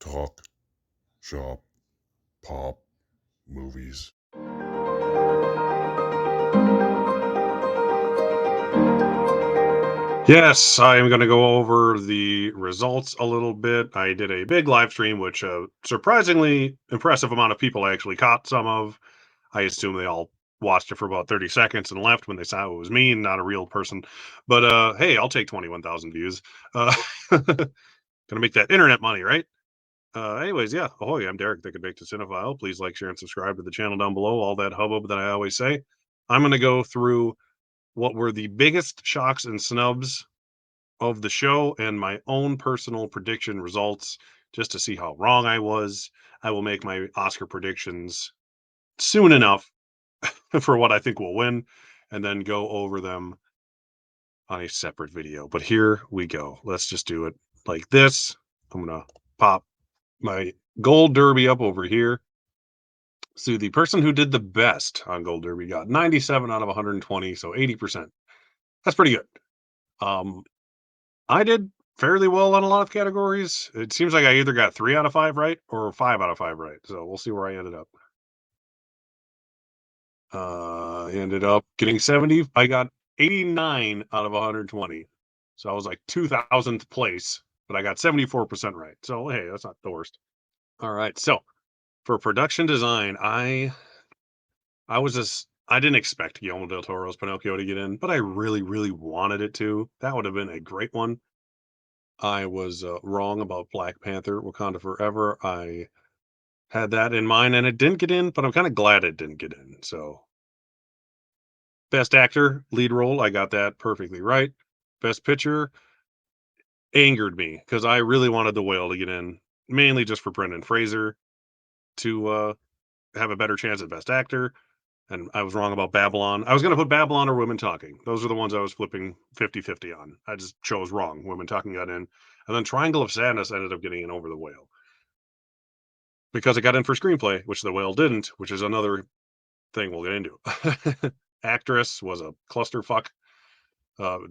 Talk, shop, pop, movies. Yes, I am going to go over the results a little bit. I did a big live stream, which surprisingly impressive amount of people actually caught some of. I assume they all watched it for about 30 seconds and left when they saw it was me and not a real person. But hey, I'll take 21,000 views. Gonna make that internet money, right? Anyways, yeah. Ahoy, I'm Derek, the Convicted Cinephile. Please like, share, and subscribe to the channel down below. All that hubbub that I always say. I'm going to go through what were the biggest shocks and snubs of the show and my own personal prediction results just to see how wrong I was. I will make my Oscar predictions soon enough for what I think will win and then go over them on a separate video. But here we go. Let's just do it like this. I'm going to pop my gold derby up over here. So the person who did the best on Gold Derby got 97 out of 120, so 80%. That's pretty good. Um, I did fairly well on a lot of categories. It seems like I either got 3 out of 5 right or 5 out of 5 right. So we'll see where I ended up. I ended up getting 70. I got 89 out of 120. So I was like 2000th place, but I got 74% right. So hey, that's not the worst. All right. So for production design, I didn't expect Guillermo del Toro's Pinocchio to get in, but I really, really wanted it to. That would have been a great one. I was wrong about Black Panther: Wakanda Forever. I had that in mind, and it didn't get in, but I'm kind of glad it didn't get in. So, Best Actor, lead role, I got that perfectly right. Best Picture angered me because I really wanted The Whale to get in, mainly just for Brendan Fraser to have a better chance at Best Actor. And I was wrong about Babylon. I was going to put Babylon or Women Talking. Those are the ones I was flipping 50-50 on. I just chose wrong. Women Talking got in. And then Triangle of Sadness ended up getting in over The Whale because it got in for screenplay, which The Whale didn't, which is another thing we'll get into. Actress was a clusterfuck.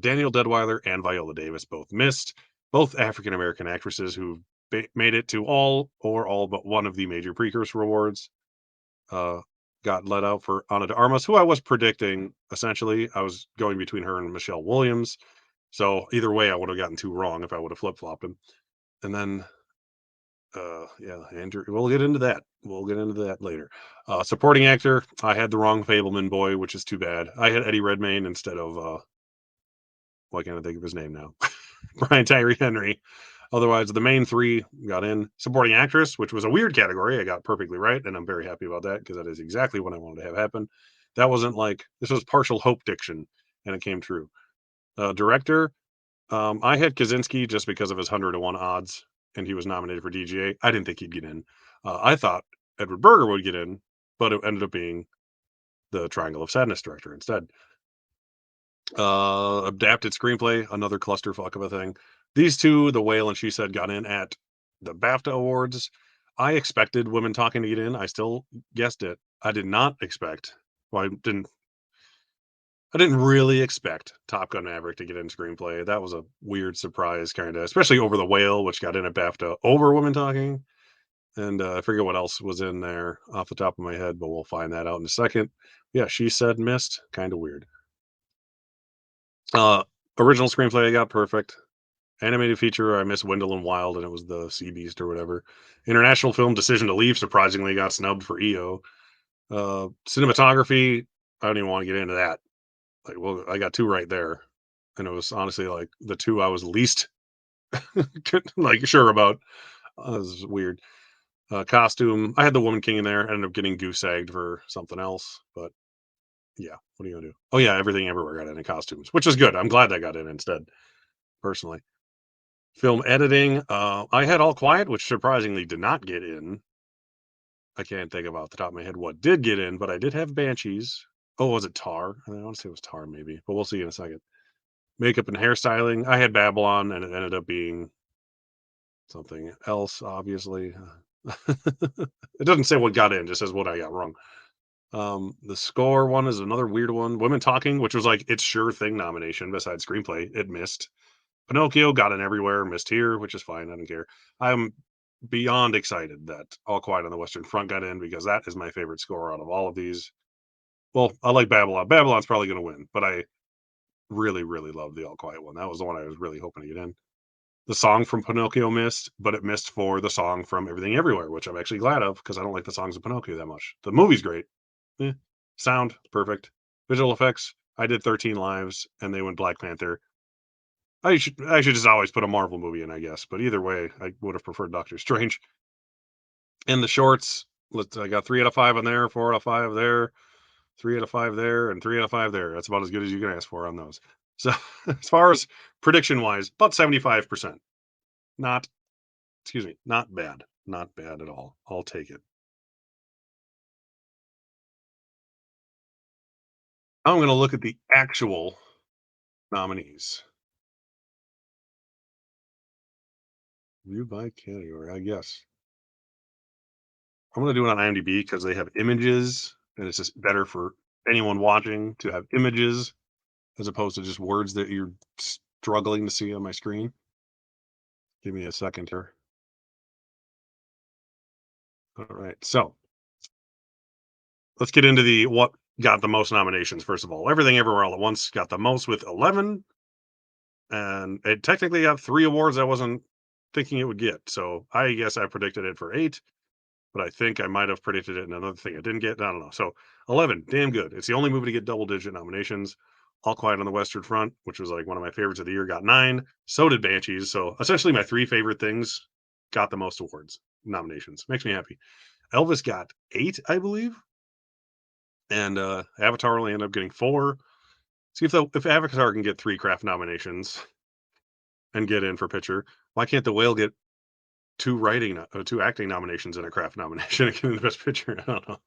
Daniel Deadweiler and Viola Davis both missed. Both African American actresses who made it to all or all but one of the major precursor awards. Uh, got let out for Ana de Armas, who I was predicting. Essentially, I was going between her and Michelle Williams. So either way, I would have gotten two wrong if I would have flip flopped them. And then, yeah, Andrew. We'll get into that. We'll get into that later. Supporting actor, I had the wrong Fableman boy, which is too bad. I had Eddie Redmayne instead of why can't I think of his name now? Brian Tyree Henry. Otherwise, the main three got in. Supporting actress, which was a weird category, I got perfectly right, and I'm very happy about that because that is exactly what I wanted to have happen. That wasn't like this was partial hope diction, and it came true. Director, I had Kaczynski just because of his 100-to-1 odds, and he was nominated for DGA. I didn't think he'd get in. I thought Edward Berger would get in, but it ended up being the Triangle of Sadness director instead. Adapted screenplay, another clusterfuck of a thing. These two, The Whale and She Said, got in at the BAFTA Awards. I expected Women Talking to get in. I still guessed it. I did not expect. Well, I didn't really expect Top Gun Maverick to get in screenplay. That was a weird surprise, kind of, especially over The Whale, which got in at BAFTA over Women Talking. And I forget what else was in there off the top of my head, but we'll find that out in a second. Yeah, She Said missed. Kind of weird. Uh, Original screenplay, I got perfect. Animated feature, I missed Wendell and Wild, and it was the Sea Beast or whatever. International film, Decision to Leave, surprisingly got snubbed for EO. Cinematography, I don't even want to get into that. Like, well, I got two right there, and it was honestly like the two I was least like sure about. This is weird. Costume, I had the Woman King in there. I ended up getting goose egged for something else, but yeah, what are you gonna do? Oh yeah, Everything Everywhere got in costumes, which is good. I'm glad that got in instead, personally. Film editing, I had All Quiet, which surprisingly did not get in. I can't think of off the top of my head what did get in, but I did have Banshees. Oh, was it Tar? I want to say it was Tar, maybe, but we'll see in a second. Makeup and hairstyling, I had Babylon, and it ended up being something else, obviously. It doesn't say what got in, just says what I got wrong. The score one is another weird one. Women Talking, which was like its sure thing nomination besides screenplay, it missed. Pinocchio got in everywhere, missed here, which is fine. I don't care. I'm beyond excited that All Quiet on the Western Front got in because that is my favorite score out of all of these. Well, I like Babylon. Babylon's probably going to win, but I really, really love the All Quiet one. That was the one I was really hoping to get in. The song from Pinocchio missed, but it missed for the song from Everything Everywhere, which I'm actually glad of because I don't like the songs of Pinocchio that much. The movie's great. Eh. Sound, perfect. Visual effects, I did 13 lives and they went Black Panther. I should just always put a Marvel movie in, I guess. But either way, I would have preferred Doctor Strange. In the shorts, I got 3 out of 5 on there, 4 out of 5 there, 3 out of 5 there, and 3 out of 5 there. That's about as good as you can ask for on those. So as far as prediction wise, about 75%. Not excuse me, not bad. Not bad at all. I'll take it. I'm gonna look at the actual nominees. View by category, I guess. I'm gonna do it on IMDb because they have images, and it's just better for anyone watching to have images as opposed to just words that you're struggling to see on my screen. Give me a second here. All right, so let's get into the what got the most nominations. First of all, Everything Everywhere All at Once got the most with 11, and it technically got 3 awards I wasn't thinking it would get. So I guess I predicted it for 8, but I think I might have predicted it in another thing I didn't get. I don't know. So 11, damn good. It's the only movie to get double digit nominations. All Quiet on the Western Front, which was like one of my favorites of the year, got 9. So did Banshees. So essentially, my 3 favorite things got the most awards nominations. Makes me happy. Elvis got 8, I believe, and Avatar only ended up getting 4. See if Avatar can get 3 craft nominations and get in for picture. Why can't the whale get 2 acting nominations and a craft nomination and get in the best picture? I don't know.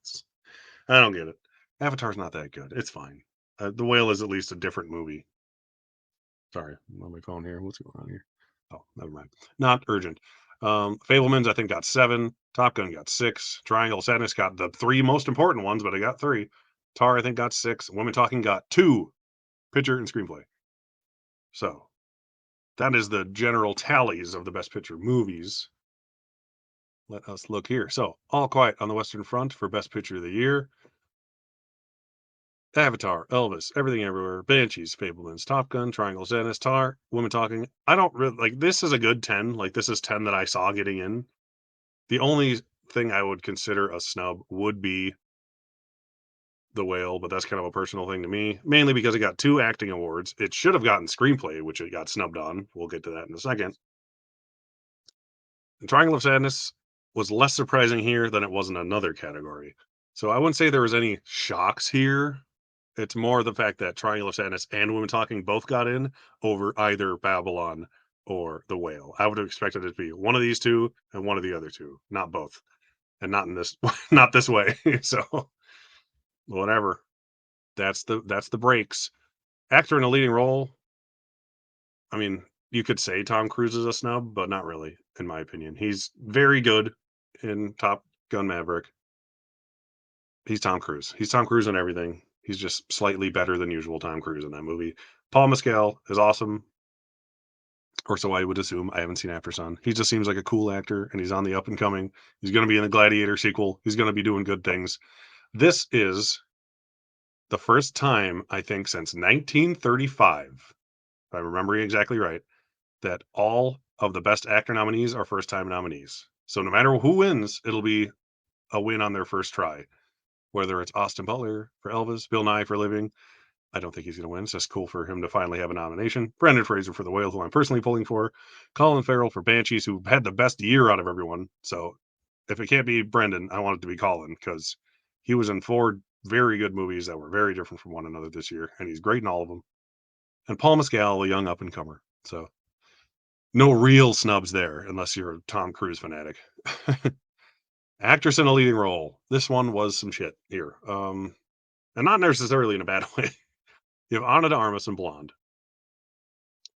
I don't get it. Avatar's not that good. It's fine. The whale is at least a different movie. Sorry, I'm on my phone here. What's going on here? Oh, never mind. Not urgent. Fablemans, I think, got 7. Top Gun got 6. Triangle of Sadness got the 3 most important ones, but I got 3. Tar, I think, got 6. Women Talking got 2. Picture and screenplay. So that is the general tallies of the best picture movies. Let us look here. So, All Quiet on the Western Front for Best Picture of the Year. Avatar, Elvis, Everything Everywhere, Banshees, Fablemans, Top Gun, Triangle of Sadness, Tar, Women Talking. I don't really like this is a good 10. Like this is 10 that I saw getting in. The only thing I would consider a snub would be The Whale, but that's kind of a personal thing to me, mainly because it got 2 acting awards. It should have gotten screenplay, which it got snubbed on. We'll get to that in a second. And Triangle of Sadness was less surprising here than it was in another category. So I wouldn't say there was any shocks here. It's more the fact that Triangle of Sadness and Women Talking both got in over either Babylon or The Whale. I would have expected it to be one of these 2 and one of the other 2, not both, and not in this not this way. So whatever. That's the breaks. Actor in a leading role. I mean, you could say Tom Cruise is a snub, but not really, in my opinion. He's very good in Top Gun Maverick. He's Tom Cruise. He's Tom Cruise in everything. He's just slightly better than usual Tom Cruise in that movie. Paul Mescal is awesome, or so I would assume. I haven't seen After Sun. He just seems like a cool actor, and he's on the up and coming. He's going to be in the Gladiator sequel. He's going to be doing good things. This is the first time, I think, since 1935, if I'm remembering exactly right, that all of the best actor nominees are first time nominees. So no matter who wins, it'll be a win on their first try. Whether it's Austin Butler for Elvis, Bill Nye for Living, I don't think he's going to win. It's just cool for him to finally have a nomination. Brendan Fraser for The Whale, who I'm personally pulling for. Colin Farrell for Banshees, who had the best year out of everyone. So if it can't be Brendan, I want it to be Colin because he was in 4 very good movies that were very different from one another this year, and he's great in all of them. And Paul Mescal, a young up and comer. So no real snubs there, unless you're a Tom Cruise fanatic. Actress in a leading role. This one was some shit here. And not necessarily in a bad way. You have Ana de Armas and Blonde.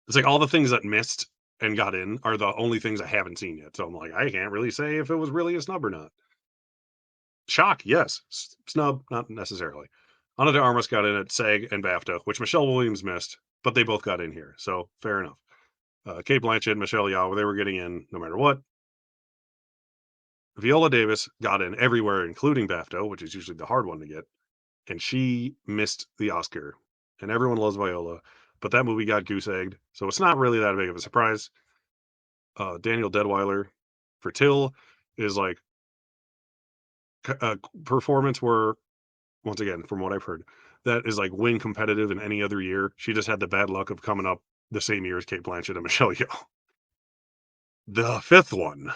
It's like all the things that missed and got in are the only things I haven't seen yet. So I'm like, I can't really say if it was really a snub or not. Shock, yes. Snub, not necessarily. Ana de Armas got in at SAG and BAFTA, which Michelle Williams missed, but they both got in here. So fair enough. Kate Blanchett, Michelle Yeoh, they were getting in no matter what. Viola Davis got in everywhere, including BAFTA, which is usually the hard one to get, and she missed the Oscar. And everyone loves Viola, but that movie got goose egged, so it's not really that big of a surprise. Daniel Deadweiler for Till is like performance where, once again, from what I've heard, that is like win competitive in any other year. She just had the bad luck of coming up the same year as Kate Blanchett and Michelle Yeoh. The fifth one,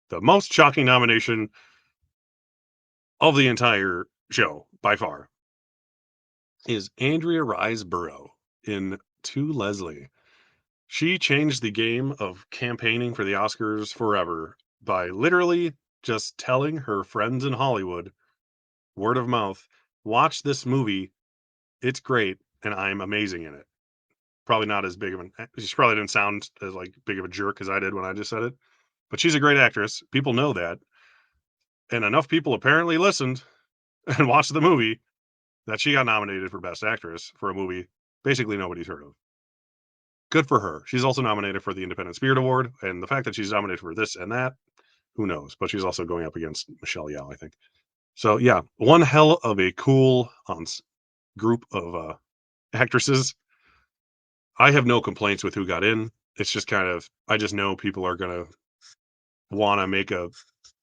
the most shocking nomination of the entire show by far, is Andrea Riseborough in To Leslie. She changed the game of campaigning for the Oscars forever by literally just telling her friends in Hollywood, word of mouth, watch this movie. It's great, and I'm amazing in it. Probably not as big of an. She probably didn't sound as like big of a jerk as I did when I just said it, but she's a great actress. People know that, and enough people apparently listened and watched the movie that she got nominated for Best Actress for a movie basically nobody's heard of. Good for her. She's also nominated for the Independent Spirit Award, and the fact that she's nominated for this and that, who knows? But she's also going up against Michelle Yeoh, I think. So yeah, one hell of a cool group of actresses. I have no complaints with who got in. It's just kind of I just know people are gonna want to make a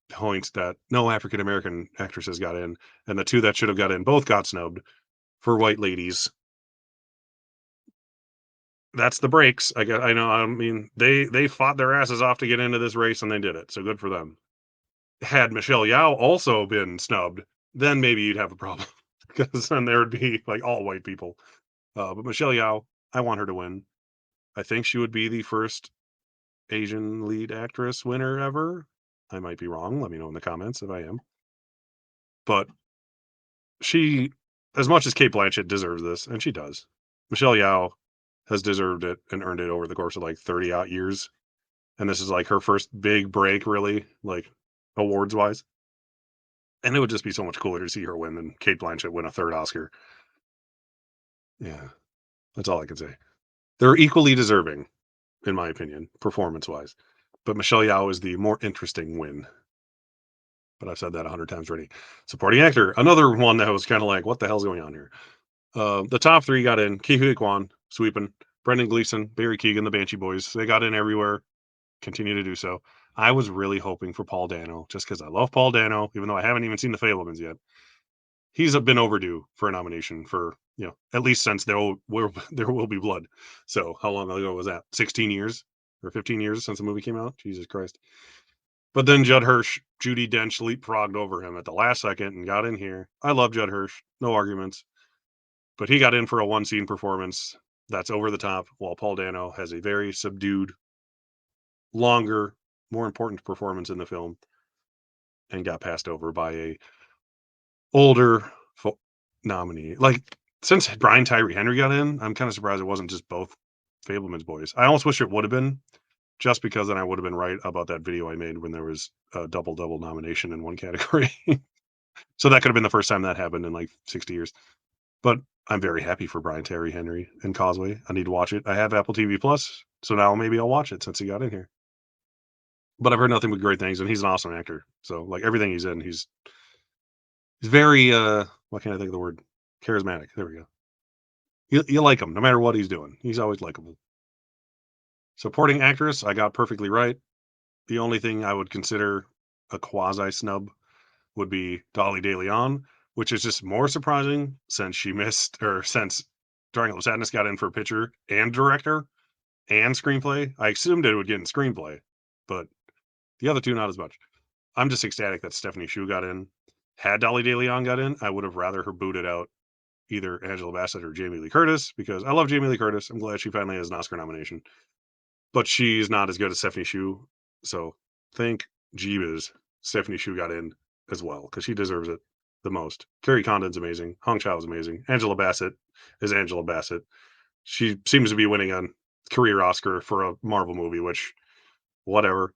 point that no African American actresses got in, and the two that should have got in both got snubbed for white ladies. That's the breaks. I get. I know. I mean, they fought their asses off to get into this race, and they did it. So good for them. Had Michelle Yeoh also been snubbed, then maybe you'd have a problem because then there would be like all white people. But Michelle Yeoh, I want her to win. I think she would be the first Asian lead actress winner ever. I might be wrong. Let me know in the comments if I am. But she, as much as Kate Blanchett deserves this, and she does, Michelle Yeoh has deserved it and earned it over the course of like 30 out years. And this is like her first big break, really, like awards wise. And it would just be so much cooler to see her win than Kate Blanchett win a third Oscar. Yeah, that's all I can say. They're equally deserving, in my opinion, performance wise. But Michelle Yeoh is the more interesting win. But I've said that 100 times already. Supporting actor, another one that was kind of like, what the hell's going on here? The top three got in: Ke Huy Quan, sweeping; Brendan Gleeson, Barry Keoghan, the Banshee Boys. They got in everywhere. Continue to do so. I was really hoping for Paul Dano, just because I love Paul Dano, even though I haven't even seen The Fablemans yet. He's been overdue for a nomination for at least since there will be blood. So how long ago was that? 16 years or 15 years since the movie came out? Jesus Christ! But then Judd Hirsch, Judy Dench leapfrogged over him at the last second and got in here. I love Judd Hirsch, no arguments, but he got in for a one scene performance that's over the top, while Paul Dano has a very subdued, longer, more important performance in the film and got passed over by a older nominee. Like since Brian Tyree Henry got in, I'm kind of surprised it wasn't just both Fableman's boys. I almost wish it would have been, just because then I would have been right about that video I made when there was a double nomination in one category. So that could have been the first time that happened in like 60 years. But I'm very happy for Brian Terry Henry and Causeway. I need to watch it. I have Apple TV Plus, so now maybe I'll watch it since he got in here. But I've heard nothing but great things, and he's an awesome actor. So like everything he's in, he's very what can I think of the word? Charismatic. There we go. You like him no matter what he's doing. He's always likable. Supporting actress, I got perfectly right. The only thing I would consider a quasi snub would be Dolly De Leon, which is just more surprising since she missed, or since Triangle of Sadness got in for picture and director and screenplay. I assumed it would get in screenplay, but the other two not as much. I'm just ecstatic that Stephanie Shu got in. Had Dolly De Leon got in, I would have rather her booted out either Angela Bassett or Jamie Lee Curtis, because I love Jamie Lee Curtis. I'm glad she finally has an Oscar nomination, but she's not as good as Stephanie Shu. So thank Jeebus Stephanie Shu got in as well, because she deserves it the most. Carrie Condon's amazing. Hong Chao is amazing. Angela Bassett is Angela Bassett. She seems to be winning a career Oscar for a Marvel movie, which whatever.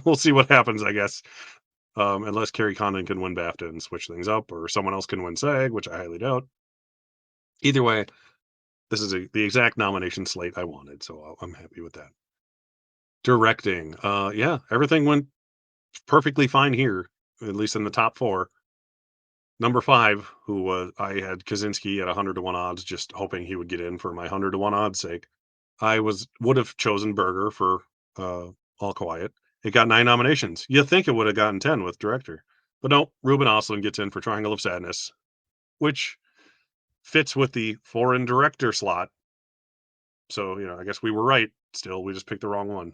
We'll see what happens, I guess. Unless Carrie Condon can win BAFTA and switch things up, or someone else can win SAG, which I highly doubt. Either way, this is the exact nomination slate I wanted, so I'm happy with that. Directing, yeah, everything went perfectly fine here, at least in the top 4. Number 5, who was I had Kaczynski at 100 to 1 odds, just hoping he would get in for my 100 to 1 odds sake. I would have chosen Berger for, uh, All Quiet. It got 9 nominations. You'd think it would have gotten 10 with director. But no, Ruben Östlund gets in for Triangle of Sadness, which fits with the foreign director slot. So, I guess we were right still, we just picked the wrong one.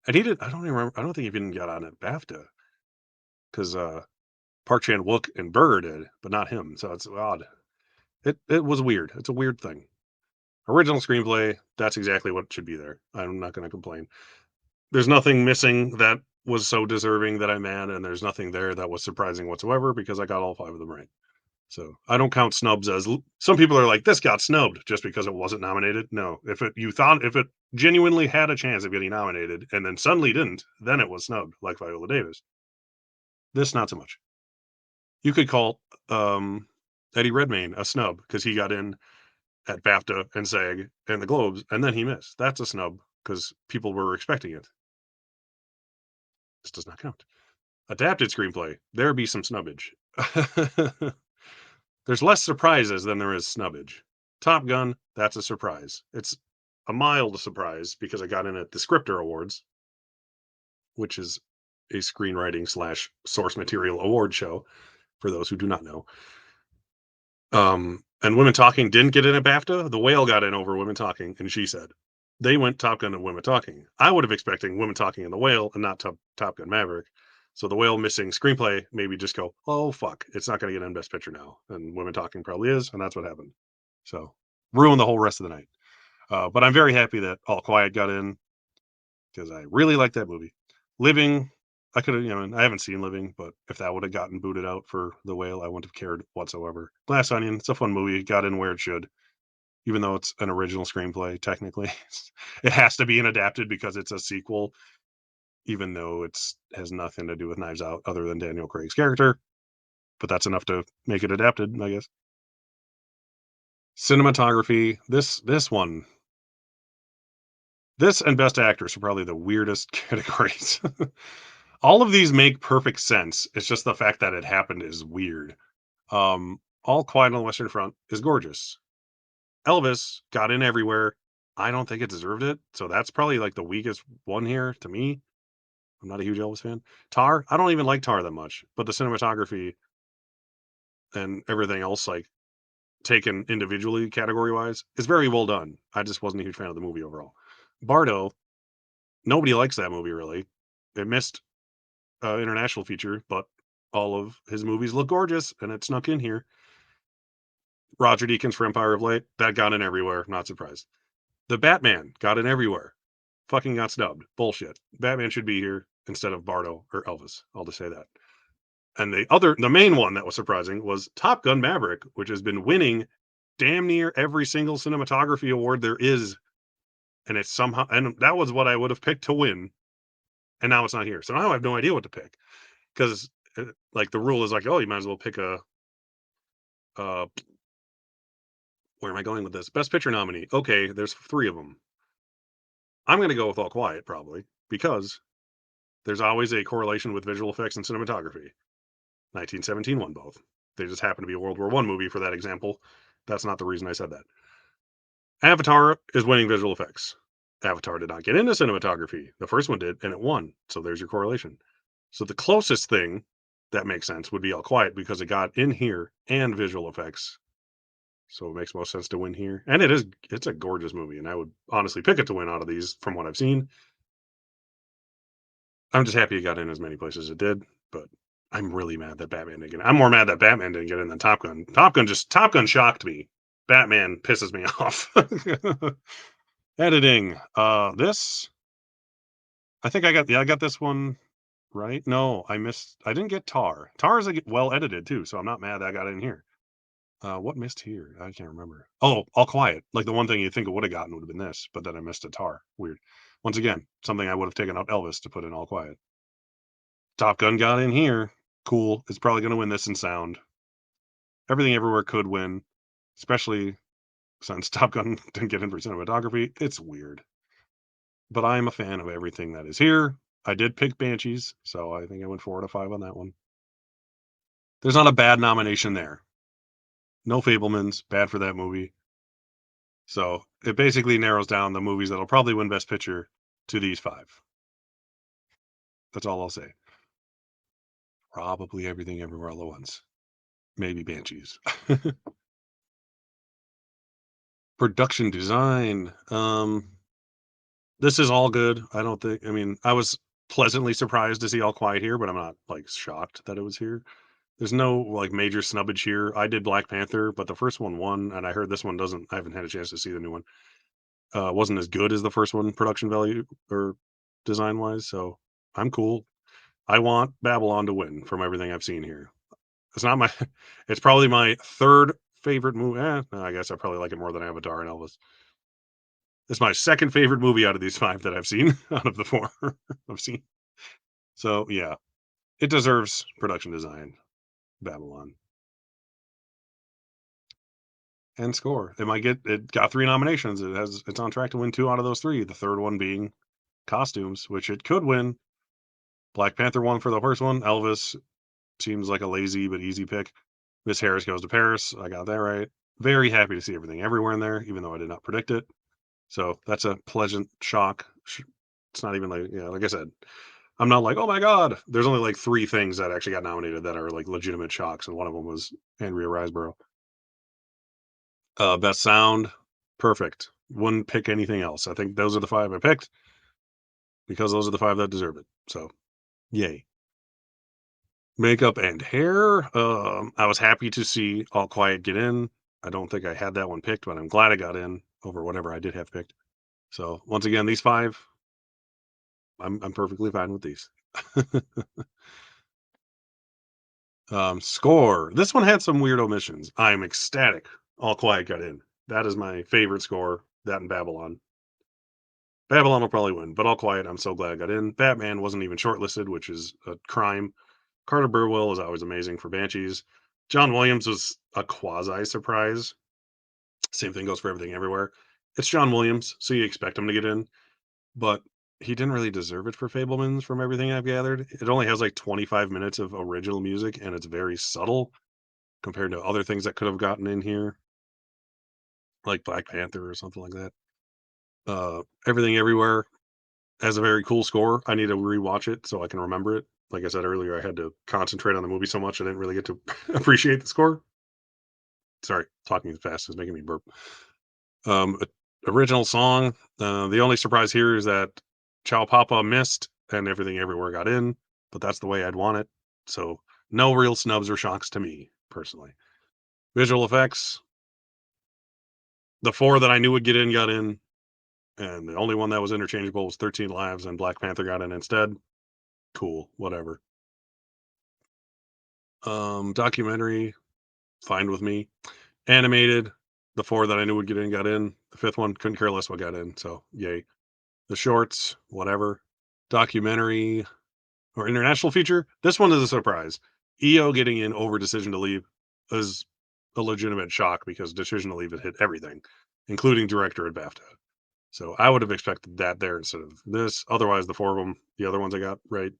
And he did I don't even remember I don't think he even got on at BAFTA 'cause, Park Chan-wook and Berger did, but not him, so it's odd. It was weird. It's a weird thing. Original screenplay, that's exactly what should be there. I'm not gonna complain. There's nothing missing that was so deserving that I'm mad, and there's nothing there that was surprising whatsoever because I got all 5 of them right. So, I don't count snubs as l some people are like, "This got snubbed just because it wasn't nominated." No, if it genuinely had a chance of getting nominated and then suddenly didn't, then it was snubbed, like Viola Davis. This, not so much. You could call, um, Eddie Redmayne a snub because he got in at BAFTA and SAG and the Globes, and then he missed. That's a snub because people were expecting it. This does not count. Adapted screenplay, there be some snubbage. There's less surprises than there is snubbage. Top Gun, that's a surprise. It's a mild surprise because I got in at the Scripter Awards, which is a screenwriting slash source material award show for those who do not know. And Women Talking didn't get in at BAFTA. The Whale got in over Women Talking, and she said they went Top Gun and Women Talking. I would have expecting Women Talking and The Whale and not Top Gun Maverick. So The Whale missing screenplay, maybe just go, oh fuck, it's not going to get in Best Picture now, and Women Talking probably is, and that's what happened. So ruined the whole rest of the night. But I'm very happy that All Quiet got in because I really like that movie. Living, I could have, I haven't seen Living, but if that would have gotten booted out for The Whale, I wouldn't have cared whatsoever. Glass Onion, it's a fun movie, got in where it should, even though it's an original screenplay. Technically, it has to be an adapted because it's a sequel, even though it's has nothing to do with Knives Out other than Daniel Craig's character. But that's enough to make it adapted, I guess. Cinematography, this one, this and Best Actress are probably the weirdest categories. All of these make perfect sense. It's just the fact that it happened is weird. All Quiet on the Western Front is gorgeous. Elvis got in everywhere. I don't think it deserved it. So that's probably like the weakest one here to me. I'm not a huge Elvis fan. Tar, I don't even like Tar that much, but the cinematography and everything else, like taken individually, category wise, is very well done. I just wasn't a huge fan of the movie overall. Bardo, nobody likes that movie really. It missed international feature, but all of his movies look gorgeous, and it snuck in here. Roger Deakins for Empire of Light, that got in everywhere. Not surprised. The Batman got in everywhere. Fucking got snubbed. Bullshit. Batman should be here instead of Bardo or Elvis. I'll just say that. And the main one that was surprising was Top Gun Maverick, which has been winning damn near every single cinematography award there is. And it's somehow, and that was what I would have picked to win. And now it's not here. So now I have no idea what to pick because like the rule is like, oh, you might as well pick uh, where am I going with this? Best Picture nominee. Okay, there's 3 of them. I'm going to go with All Quiet probably because there's always a correlation with visual effects and cinematography. 1917 won both. They just happen to be a World War One movie for that example. That's not the reason I said that. Avatar is winning visual effects. Avatar did not get into cinematography. The first one did, and it won. So there's your correlation. So the closest thing that makes sense would be All Quiet because it got in here and visual effects. So it makes most sense to win here. And it's a gorgeous movie, and I would honestly pick it to win out of these from what I've seen. I'm just happy it got in as many places as it did, but I'm really mad that Batman didn't get in. I'm more mad that Batman didn't get in than Top Gun. Top Gun shocked me. Batman pisses me off. Editing. This I think I got this one right. No, I didn't get Tar. Tar is well edited too, so I'm not mad that I got in here. What missed here? I can't remember. Oh, All Quiet. Like the one thing you think I would have gotten would have been this, but then I missed a Tar. Weird. Once again, something I would have taken out Elvis to put in All Quiet. Top Gun got in here. Cool. It's probably going to win this in sound. Everything Everywhere could win, especially since Top Gun didn't get in for cinematography. It's weird. But I'm a fan of everything that is here. I did pick Banshees, so I think I went 4 out of 5 on that one. There's not a bad nomination there. No Fablemans, bad for that movie. So it basically narrows down the movies that'll probably win Best Picture to these 5. That's all I'll say. Probably Everything Everywhere All at Once. Maybe Banshees. Production design. This is all good. I mean, I was pleasantly surprised to see All Quiet here, but I'm not like shocked that it was here. There's no like major snubbage here. I did Black Panther, but the first one won, and I heard this one doesn't. I haven't had a chance to see the new one. Wasn't as good as the first one, production value or design wise. So I'm cool. I want Babylon to win from everything I've seen here. It's not my. It's probably my third favorite movie. No, I guess I probably like it more than Avatar and Elvis. It's my second favorite movie out of these 5 that I've seen, out of the 4 I've seen. So, yeah, it deserves production design, Babylon. And score. It got 3 nominations. It's on track to win 2 out of those 3, the third one being costumes, which it could win. Black Panther won for the first one. Elvis seems like a lazy but easy pick. Miss Harris Goes to Paris. I got that right. Very happy to see everything everywhere in there, even though I did not predict it. So that's a pleasant shock. It's not even like, like I said, I'm not like, oh my God. There's only like 3 things that actually got nominated that are like legitimate shocks. And one of them was Andrea Riseborough. Best sound, perfect. Wouldn't pick anything else. I think those are the 5 I picked because those are the 5 that deserve it. So, yay. Makeup and hair. I was happy to see All Quiet get in. I don't think I had that one picked, but I'm glad I got in over whatever I did have picked. So once again, these 5, I'm perfectly fine with these. Score. This one had some weird omissions. I'm ecstatic. All Quiet got in. That is my favorite score. That and Babylon. Babylon will probably win, but All Quiet, I'm so glad I got in. Batman wasn't even shortlisted, which is a crime. Carter Burwell is always amazing for Banshees. John Williams was a quasi surprise. Same thing goes for Everything Everywhere. It's John Williams, so you expect him to get in, but he didn't really deserve it for Fablemans from everything I've gathered. It only has like 25 minutes of original music and it's very subtle compared to other things that could have gotten in here, like Black Panther or something like that. Everything Everywhere has a very cool score. I need to rewatch it so I can remember it. Like I said earlier, I had to concentrate on the movie so much I didn't really get to appreciate the score. Sorry, talking fast is making me burp. Um, Original song. The only surprise here is that Chow Papa missed and Everything Everywhere got in, but that's the way I'd want it. So no real snubs or shocks to me personally. Visual effects. The 4 that I knew would get in got in, and the only one that was interchangeable was 13 Lives, and Black Panther got in instead. Cool, whatever. Documentary, fine with me. Animated, the 4 that I knew would get in got in. The 5th one, couldn't care less what got in, so yay. The shorts, whatever. Documentary or international feature. This one is a surprise. EO getting in over Decision to Leave is a legitimate shock because Decision to Leave had hit everything, including director at BAFTA. So I would have expected that there instead of this. Otherwise, the 4 of them, the other ones I got right.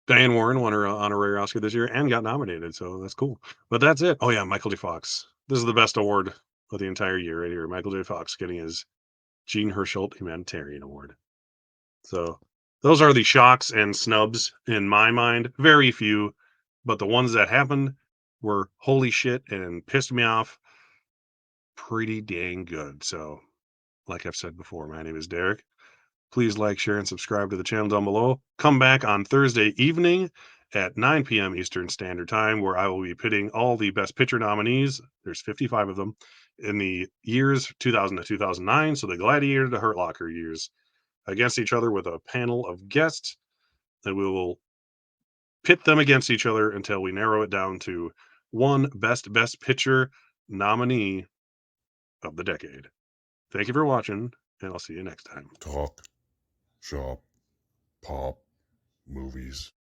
Diane Warren won her honorary Oscar this year and got nominated, so that's cool. But that's it. Oh yeah, Michael J. Fox. This is the best award of the entire year right here. Michael J. Fox getting his Gene Herschel Humanitarian Award. So those are the shocks and snubs in my mind. Very few, but the ones that happened were holy shit and pissed me off pretty dang good. So, like I've said before, my name is Derek. Please like, share, and subscribe to the channel down below. Come back on Thursday evening at 9 p.m. Eastern Standard Time, where I will be pitting all the Best Picture nominees. There's 55 of them in the years 2000 to 2009. So the Gladiator to Hurt Locker years against each other with a panel of guests, and we will pit them against each other until we narrow it down to one best picture nominee of the decade. Thank you for watching, and I'll see you next time. Talk, shop, pop, movies.